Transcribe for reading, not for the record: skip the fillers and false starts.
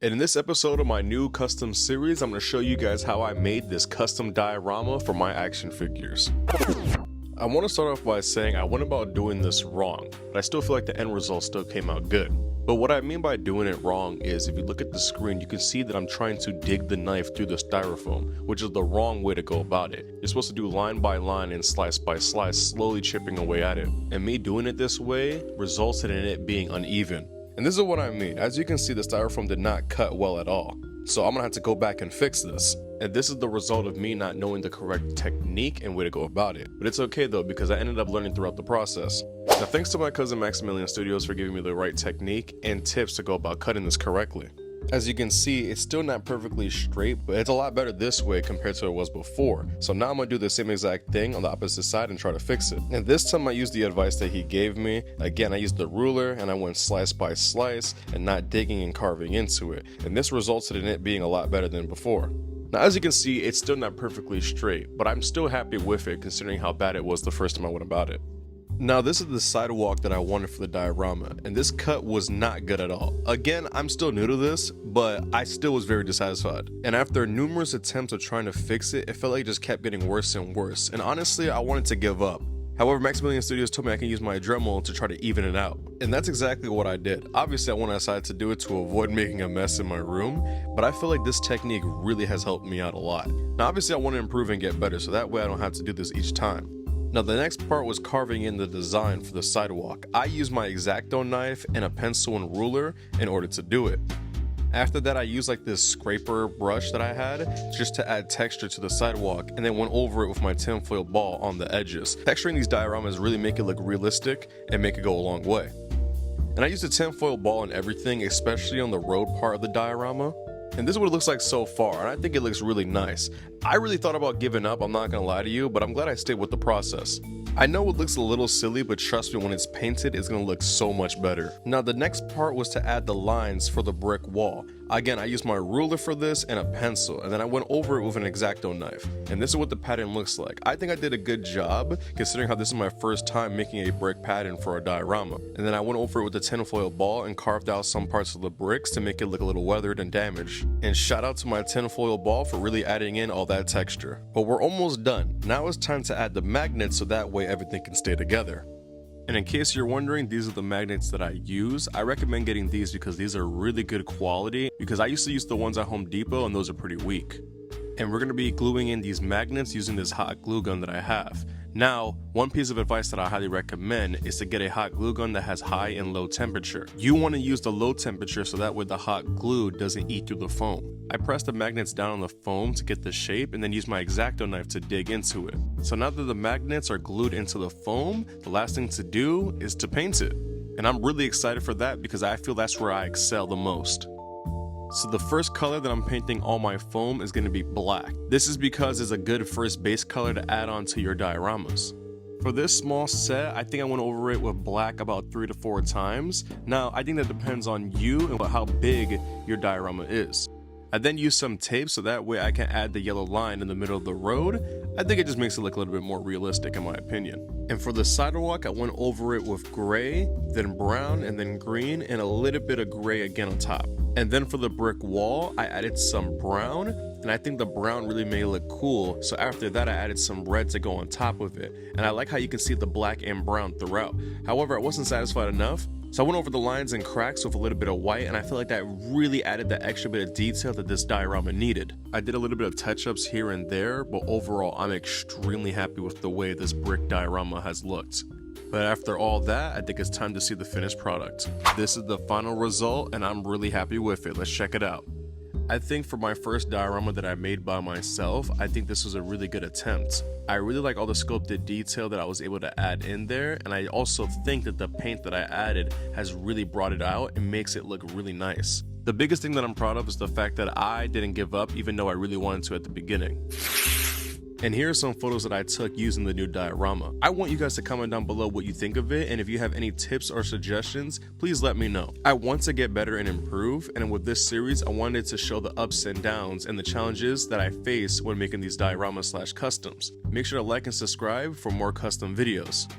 And in this episode of my new custom series, I'm going to show you guys how I made this custom diorama for my action figures. I want to start off by saying I went about doing this wrong, but I still feel like the end result still came out good. But what I mean by doing it wrong is if you look at the screen, you can see that I'm trying to dig the knife through the styrofoam, which is the wrong way to go about it. You're supposed to do line by line and slice by slice, slowly chipping away at it. And me doing it this way resulted in it being uneven. And this is what I mean. As you can see, the styrofoam did not cut well at all. So I'm gonna have to go back and fix this. And this is the result of me not knowing the correct technique and way to go about it. But it's okay though, because I ended up learning throughout the process. Now thanks to my cousin Maximilian Studios for giving me the right technique and tips to go about cutting this correctly. As you can see, it's still not perfectly straight, but it's a lot better this way compared to what it was before. So now I'm gonna do the same exact thing on the opposite side and try to fix it. And this time I used the advice that he gave me. Again, I used the ruler and I went slice by slice and not digging and carving into it. And this resulted in it being a lot better than before. Now as you can see, it's still not perfectly straight, but I'm still happy with it considering how bad it was the first time I went about it. Now this is the sidewalk that I wanted for the diorama, and this cut was not good at all. Again, I'm still new to this, but I still was very dissatisfied. And after numerous attempts of trying to fix it, it felt like it just kept getting worse and worse. And honestly, I wanted to give up. However, Maximilian Studios told me I can use my Dremel to try to even it out. And that's exactly what I did. Obviously, I decided to do it to avoid making a mess in my room, but I feel like this technique really has helped me out a lot. Now, obviously, I want to improve and get better, so that way I don't have to do this each time. Now the next part was carving in the design for the sidewalk. I used my X-Acto knife and a pencil and ruler in order to do it. After that I used like this scraper brush that I had just to add texture to the sidewalk, and then went over it with my tinfoil ball on the edges. Texturing these dioramas really make it look realistic and make it go a long way. And I used a tinfoil ball on everything, especially on the road part of the diorama. And this is what it looks like so far, and I think it looks really nice. I really thought about giving up, I'm not gonna lie to you, but I'm glad I stayed with the process. I know it looks a little silly, but trust me, when it's painted, it's gonna look so much better. Now the next part was to add the lines for the brick wall. Again, I used my ruler for this and a pencil, and then I went over it with an X-Acto knife. And this is what the pattern looks like. I think I did a good job, considering how this is my first time making a brick pattern for a diorama. And then I went over it with the tinfoil ball and carved out some parts of the bricks to make it look a little weathered and damaged. And shout out to my tinfoil ball for really adding in all that texture. But we're almost done. Now it's time to add the magnets so that way everything can stay together. And in case you're wondering, these are the magnets that I use. I recommend getting these because these are really good quality, because I used to use the ones at Home Depot and those are pretty weak. And we're going to be gluing in these magnets using this hot glue gun that I have. Now, one piece of advice that I highly recommend is to get a hot glue gun that has high and low temperature. You want to use the low temperature so that way the hot glue doesn't eat through the foam. I press the magnets down on the foam to get the shape and then use my X-Acto knife to dig into it. So now that the magnets are glued into the foam, the last thing to do is to paint it. And I'm really excited for that because I feel that's where I excel the most. So the first color that I'm painting all my foam is going to be black. This is because it's a good first base color to add on to your dioramas. For this small set, I think I went over it with black about 3 to 4 times. Now, I think that depends on you and how big your diorama is. I then used some tape so that way I can add the yellow line in the middle of the road. I think it just makes it look a little bit more realistic in my opinion. And for the sidewalk, I went over it with gray, then brown, and then green, and a little bit of gray again on top. And then for the brick wall, I added some brown, and I think the brown really made it look cool. So after that, I added some red to go on top of it. And I like how you can see the black and brown throughout. However, I wasn't satisfied enough. So I went over the lines and cracks with a little bit of white, and I feel like that really added that extra bit of detail that this diorama needed. I did a little bit of touch-ups here and there, but overall I'm extremely happy with the way this brick diorama has looked. But after all that, I think it's time to see the finished product. This is the final result and I'm really happy with it. Let's check it out. I think for my first diorama that I made by myself, I think this was a really good attempt. I really like all the sculpted detail that I was able to add in there, and I also think that the paint that I added has really brought it out and makes it look really nice. The biggest thing that I'm proud of is the fact that I didn't give up even though I really wanted to at the beginning. And here are some photos that I took using the new diorama. I want you guys to comment down below what you think of it, and if you have any tips or suggestions, please let me know. I want to get better and improve, and with this series, I wanted to show the ups and downs and the challenges that I face when making these dioramas/customs. Make sure to like and subscribe for more custom videos.